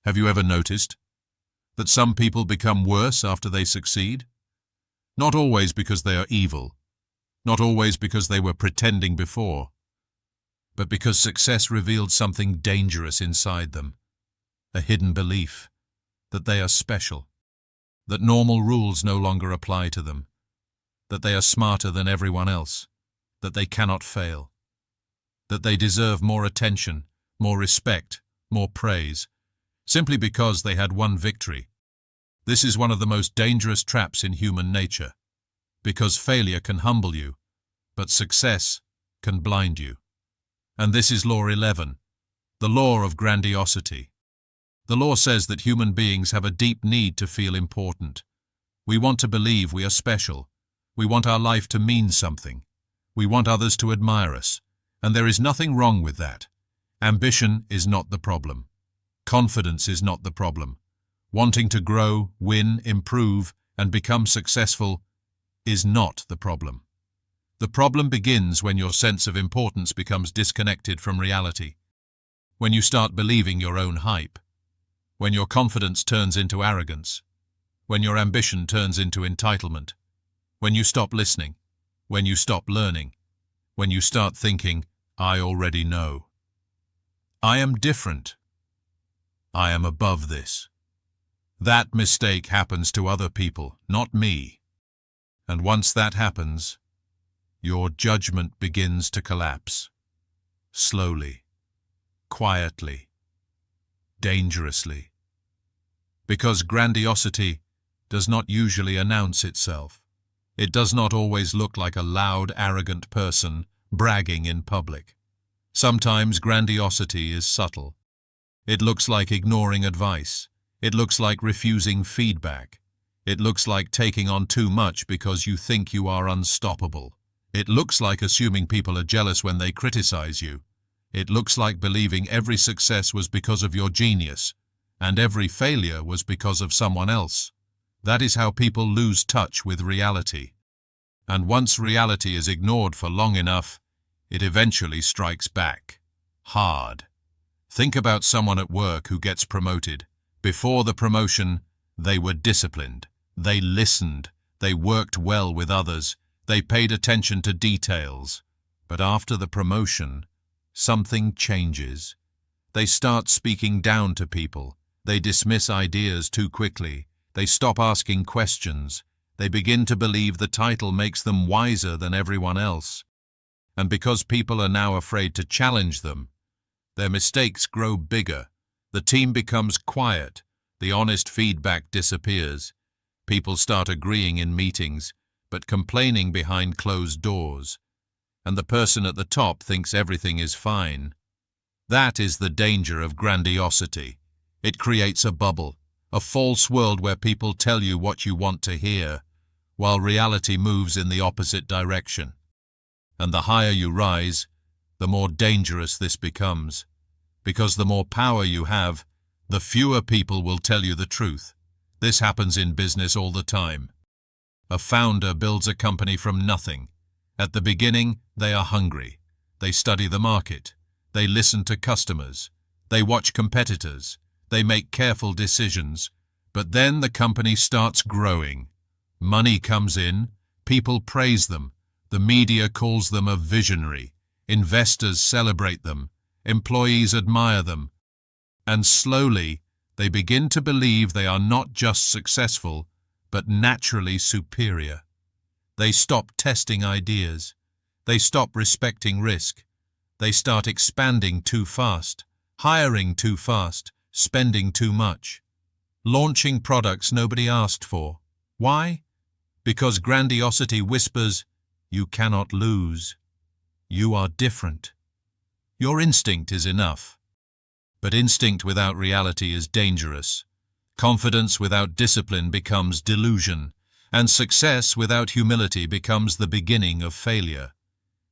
Have you ever noticed that some people become worse after they succeed? Not always because they are evil, not always because they were pretending before, but because success revealed something dangerous inside them, a hidden belief that they are special, that normal rules no longer apply to them, that they are smarter than everyone else, that they cannot fail, that they deserve more attention, more respect, more praise, simply because they had one victory. This is one of the most dangerous traps in human nature, because failure can humble you, but success can blind you. And this is Law 11, the Law of Grandiosity. The law says that human beings have a deep need to feel important. We want to believe we are special. We want our life to mean something. We want others to admire us. And there is nothing wrong with that. Ambition is not the problem. Confidence is not the problem. Wanting to grow, win, improve, and become successful is not the problem. The problem begins when your sense of importance becomes disconnected from reality. When you start believing your own hype. When your confidence turns into arrogance. When your ambition turns into entitlement. When you stop listening. When you stop learning. When you start thinking, I already know. I am different. I am above this. That mistake happens to other people, not me. And once that happens, your judgment begins to collapse. Slowly, quietly, dangerously. Because grandiosity does not usually announce itself. It does not always look like a loud, arrogant person bragging in public. Sometimes grandiosity is subtle. It looks like ignoring advice. It looks like refusing feedback. It looks like taking on too much because you think you are unstoppable. It looks like assuming people are jealous when they criticize you. It looks like believing every success was because of your genius, and every failure was because of someone else. That is how people lose touch with reality. And once reality is ignored for long enough, it eventually strikes back. Hard. Think about someone at work who gets promoted. Before the promotion, they were disciplined. They listened. They worked well with others. They paid attention to details. But after the promotion, something changes. They start speaking down to people. They dismiss ideas too quickly. They stop asking questions. They begin to believe the title makes them wiser than everyone else. And because people are now afraid to challenge them, their mistakes grow bigger. The team becomes quiet. The honest feedback disappears. People start agreeing in meetings, but complaining behind closed doors. And the person at the top thinks everything is fine. That is the danger of grandiosity. It creates a bubble, a false world where people tell you what you want to hear, while reality moves in the opposite direction. And the higher you rise, the more dangerous this becomes. Because the more power you have, the fewer people will tell you the truth. This happens in business all the time. A founder builds a company from nothing. At the beginning, they are hungry. They study the market. They listen to customers. They watch competitors. They make careful decisions. But then the company starts growing. Money comes in. People praise them. The media calls them a visionary. Investors celebrate them. Employees admire them. And slowly, they begin to believe they are not just successful, but naturally superior. They stop testing ideas. They stop respecting risk. They start expanding too fast, hiring too fast, spending too much, launching products nobody asked for. Why? Because grandiosity whispers, you cannot lose. You are different. Your instinct is enough. But instinct without reality is dangerous. Confidence without discipline becomes delusion, and success without humility becomes the beginning of failure.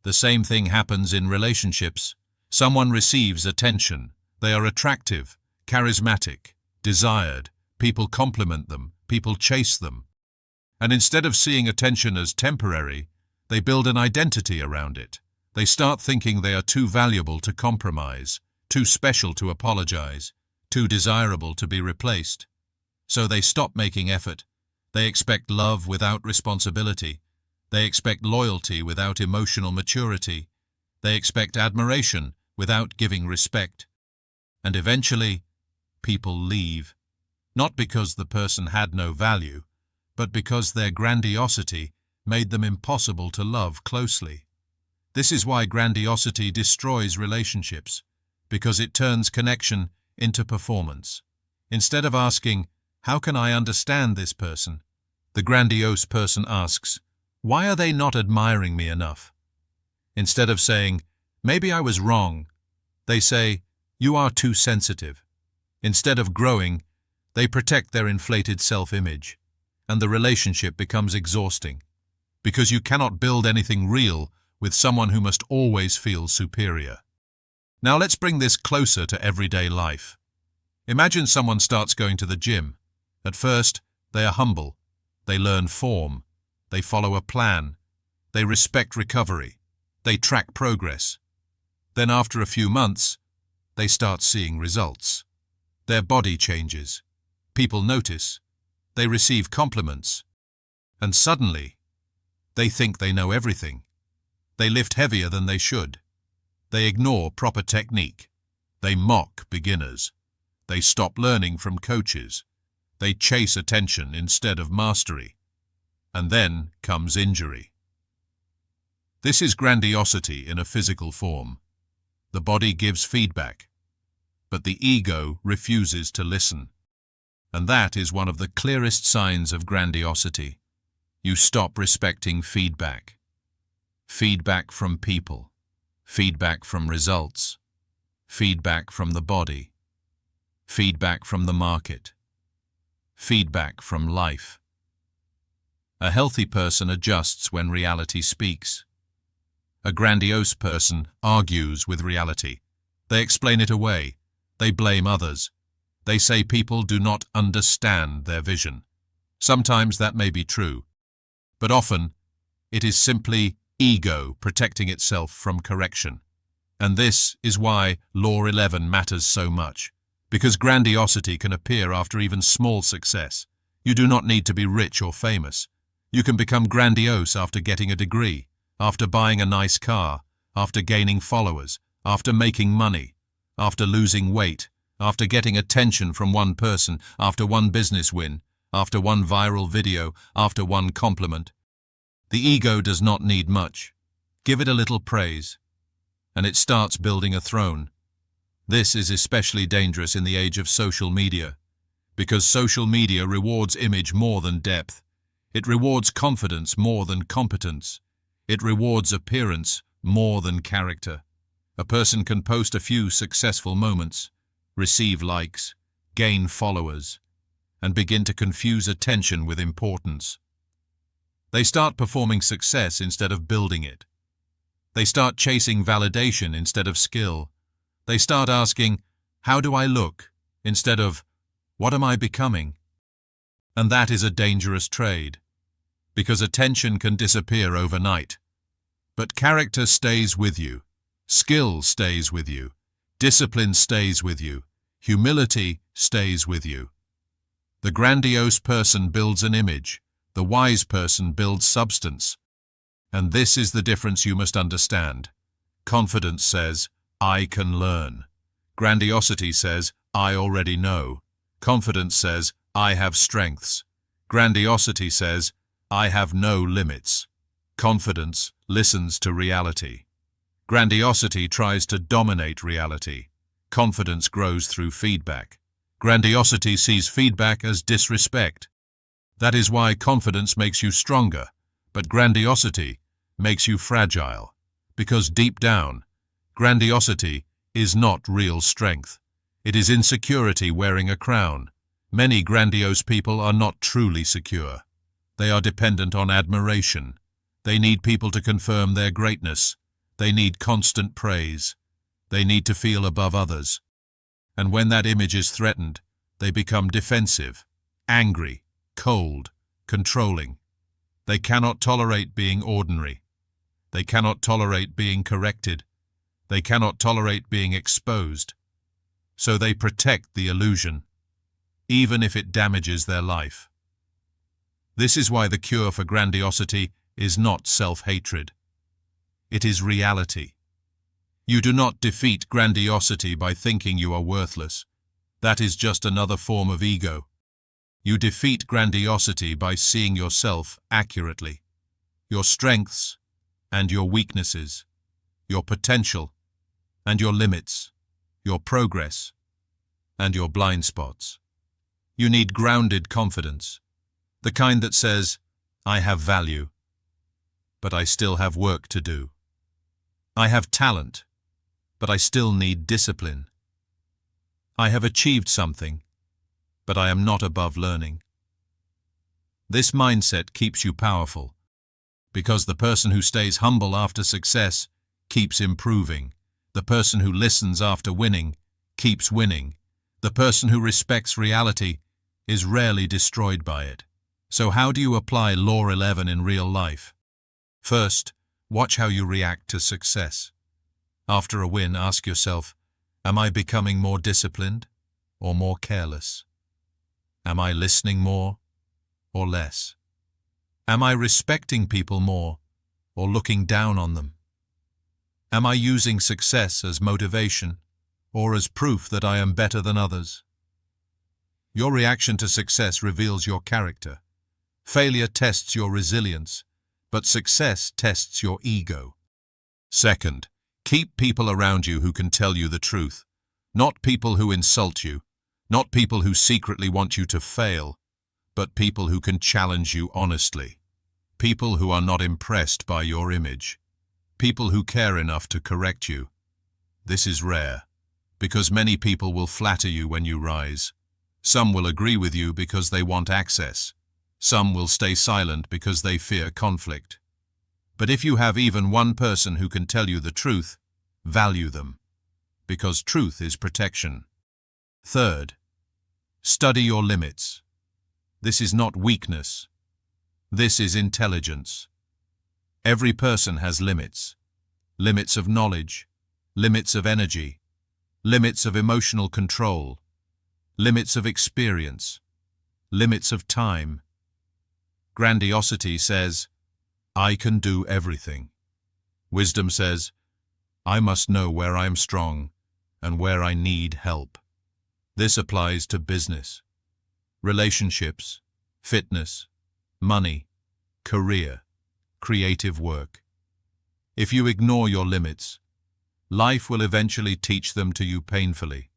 The same thing happens in relationships. Someone receives attention. They are attractive, charismatic, desired. People compliment them. People chase them. And instead of seeing attention as temporary, they build an identity around it. They start thinking they are too valuable to compromise, too special to apologize, too desirable to be replaced. So they stop making effort. They expect love without responsibility. They expect loyalty without emotional maturity. They expect admiration without giving respect. And eventually, people leave. Not because the person had no value, but because their grandiosity made them impossible to love closely. This is why grandiosity destroys relationships, because it turns connection into performance. Instead of asking, "How can I understand this person?" the grandiose person asks, "Why are they not admiring me enough?" Instead of saying, "Maybe I was wrong," they say, "You are too sensitive." Instead of growing, they protect their inflated self-image, and the relationship becomes exhausting, because you cannot build anything real with someone who must always feel superior. Now let's bring this closer to everyday life. Imagine someone starts going to the gym. At first, they are humble. They learn form. They follow a plan. They respect recovery. They track progress. Then after a few months, they start seeing results. Their body changes. People notice. They receive compliments. And suddenly, they think they know everything. They lift heavier than they should. They ignore proper technique. They mock beginners. They stop learning from coaches. They chase attention instead of mastery. And then comes injury. This is grandiosity in a physical form. The body gives feedback, but the ego refuses to listen. And that is one of the clearest signs of grandiosity. You stop respecting feedback. Feedback from people. Feedback from results. Feedback from the body. Feedback from the market. Feedback from life. A healthy person adjusts when reality speaks. A grandiose person argues with reality. They explain it away. They blame others. They say people do not understand their vision. Sometimes that may be true, but often it is simply ego protecting itself from correction. And this is why Law 11 matters so much, because grandiosity can appear after even small success. You do not need to be rich or famous. You can become grandiose after getting a degree, after buying a nice car, after gaining followers, after making money, after losing weight, after getting attention from one person, after one business win, after one viral video, after one compliment. The ego does not need much. Give it a little praise, and it starts building a throne. This is especially dangerous in the age of social media, because social media rewards image more than depth. It rewards confidence more than competence. It rewards appearance more than character. A person can post a few successful moments, receive likes, gain followers, and begin to confuse attention with importance. They start performing success instead of building it. They start chasing validation instead of skill. They start asking, "How do I look?" instead of, "What am I becoming?" And that is a dangerous trade, because attention can disappear overnight. But character stays with you. Skill stays with you. Discipline stays with you. Humility stays with you. The grandiose person builds an image. The wise person builds substance. And this is the difference you must understand. Confidence says, "I can learn." Grandiosity says, "I already know." Confidence says, "I have strengths." Grandiosity says, "I have no limits." Confidence listens to reality. Grandiosity tries to dominate reality. Confidence grows through feedback. Grandiosity sees feedback as disrespect. That is why confidence makes you stronger, but grandiosity makes you fragile. Because deep down, grandiosity is not real strength. It is insecurity wearing a crown. Many grandiose people are not truly secure. They are dependent on admiration. They need people to confirm their greatness. They need constant praise. They need to feel above others. And when that image is threatened, they become defensive, angry, cold, controlling. They cannot tolerate being ordinary. They cannot tolerate being corrected. They cannot tolerate being exposed. So they protect the illusion, even if it damages their life. This is why the cure for grandiosity is not self-hatred. It is reality. You do not defeat grandiosity by thinking you are worthless. That is just another form of ego. You defeat grandiosity by seeing yourself accurately, your strengths and your weaknesses, your potential and your limits, your progress and your blind spots. You need grounded confidence, the kind that says, I have value, but I still have work to do. I have talent, but I still need discipline. I have achieved something, but I am not above learning. This mindset keeps you powerful, because the person who stays humble after success keeps improving. The person who listens after winning keeps winning. The person who respects reality is rarely destroyed by it. So how do you apply Law 11 in real life? First, watch how you react to success. After a win, ask yourself, am I becoming more disciplined or more careless? Am I listening more or less? Am I respecting people more or looking down on them? Am I using success as motivation or as proof that I am better than others? Your reaction to success reveals your character. Failure tests your resilience, but success tests your ego. Second, keep people around you who can tell you the truth, not people who insult you, not people who secretly want you to fail, but people who can challenge you honestly. People who are not impressed by your image. People who care enough to correct you. This is rare, because many people will flatter you when you rise. Some will agree with you because they want access. Some will stay silent because they fear conflict. But if you have even one person who can tell you the truth, value them, because truth is protection. Third, study your limits. This is not weakness. This is intelligence. Every person has limits. Limits of knowledge, limits of energy, limits of emotional control, limits of experience, limits of time. Grandiosity says, I can do everything. Wisdom says, I must know where I am strong and where I need help. This applies to business, relationships, fitness, money, career, creative work. If you ignore your limits, life will eventually teach them to you painfully.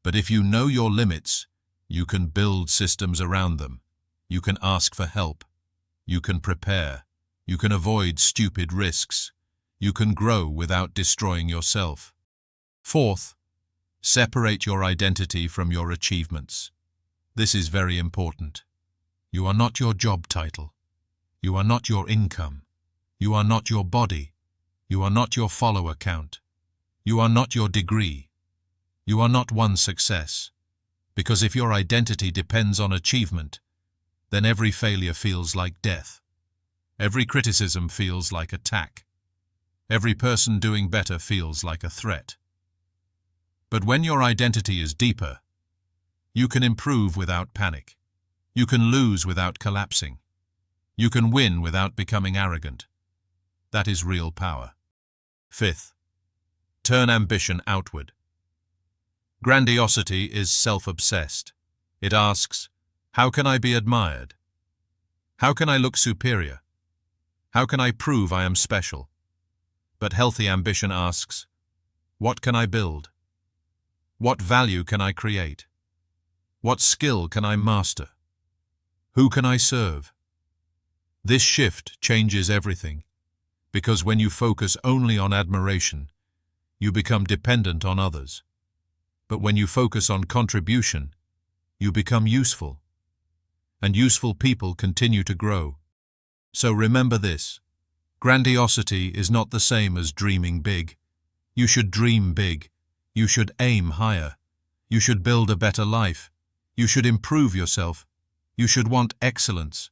But if you know your limits, you can build systems around them. You can ask for help. You can prepare. You can avoid stupid risks. You can grow without destroying yourself. Fourth, separate your identity from your achievements. This is very important. You are not your job title. You are not your income. You are not your body. You are not your follower count. You are not your degree. You are not one success. Because if your identity depends on achievement, then every failure feels like death. Every criticism feels like attack. Every person doing better feels like a threat. But when your identity is deeper, you can improve without panic. You can lose without collapsing. You can win without becoming arrogant. That is real power. Fifth, turn ambition outward. Grandiosity is self-obsessed. It asks, how can I be admired? How can I look superior? How can I prove I am special? But healthy ambition asks, what can I build? What value can I create? What skill can I master? Who can I serve? This shift changes everything, because when you focus only on admiration, you become dependent on others. But when you focus on contribution, you become useful. And useful people continue to grow. So remember this, grandiosity is not the same as dreaming big. You should dream big. You should aim higher. You should build a better life. You should improve yourself. You should want excellence.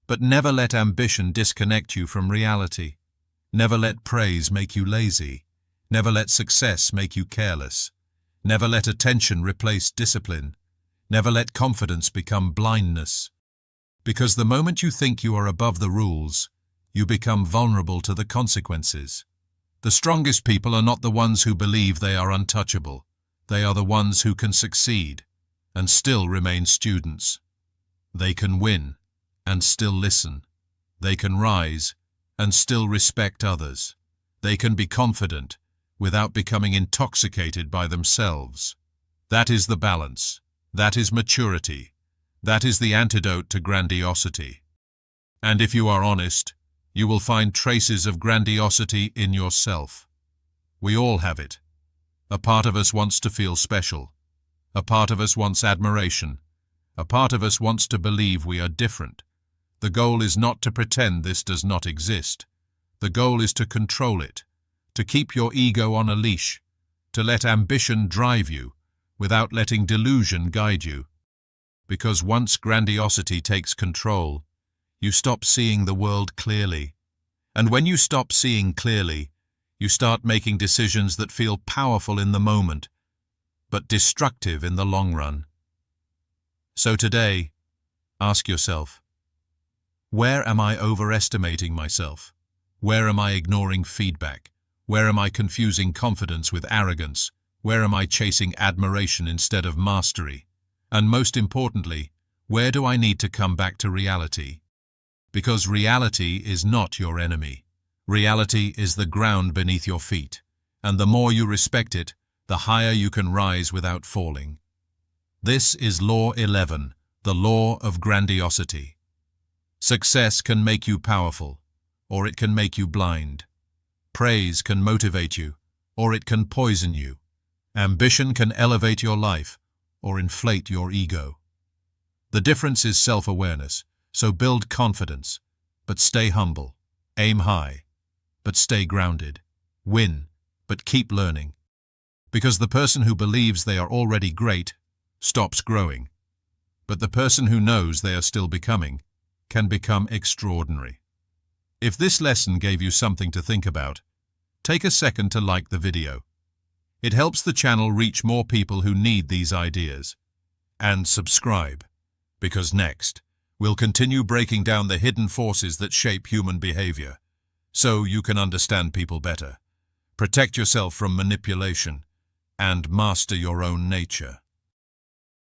But never let ambition disconnect you from reality. Never let praise make you lazy. Never let success make you careless. Never let attention replace discipline. Never let confidence become blindness. Because the moment you think you are above the rules, you become vulnerable to the consequences. The strongest people are not the ones who believe they are untouchable. They are the ones who can succeed and still remain students. They can win and still listen. They can rise and still respect others. They can be confident without becoming intoxicated by themselves. That is the balance. That is maturity. That is the antidote to grandiosity. And if you are honest, you will find traces of grandiosity in yourself. We all have it. A part of us wants to feel special. A part of us wants admiration. A part of us wants to believe we are different. The goal is not to pretend this does not exist. The goal is to control it, to keep your ego on a leash, to let ambition drive you without letting delusion guide you. Because once grandiosity takes control, you stop seeing the world clearly. And when you stop seeing clearly, you start making decisions that feel powerful in the moment, but destructive in the long run. So today, ask yourself, where am I overestimating myself? Where am I ignoring feedback? Where am I confusing confidence with arrogance? Where am I chasing admiration instead of mastery? And most importantly, where do I need to come back to reality? Because reality is not your enemy. Reality is the ground beneath your feet, and the more you respect it, the higher you can rise without falling. This is Law 11, the Law of Grandiosity. Success can make you powerful, or it can make you blind. Praise can motivate you, or it can poison you. Ambition can elevate your life, or inflate your ego. The difference is self-awareness, so build confidence, but stay humble. Aim high, but stay grounded. Win, but keep learning. Because the person who believes they are already great stops growing, but the person who knows they are still becoming can become extraordinary. If this lesson gave you something to think about, take a second to like the video. It helps the channel reach more people who need these ideas. And subscribe, because next, we'll continue breaking down the hidden forces that shape human behavior, so you can understand people better, protect yourself from manipulation, and master your own nature.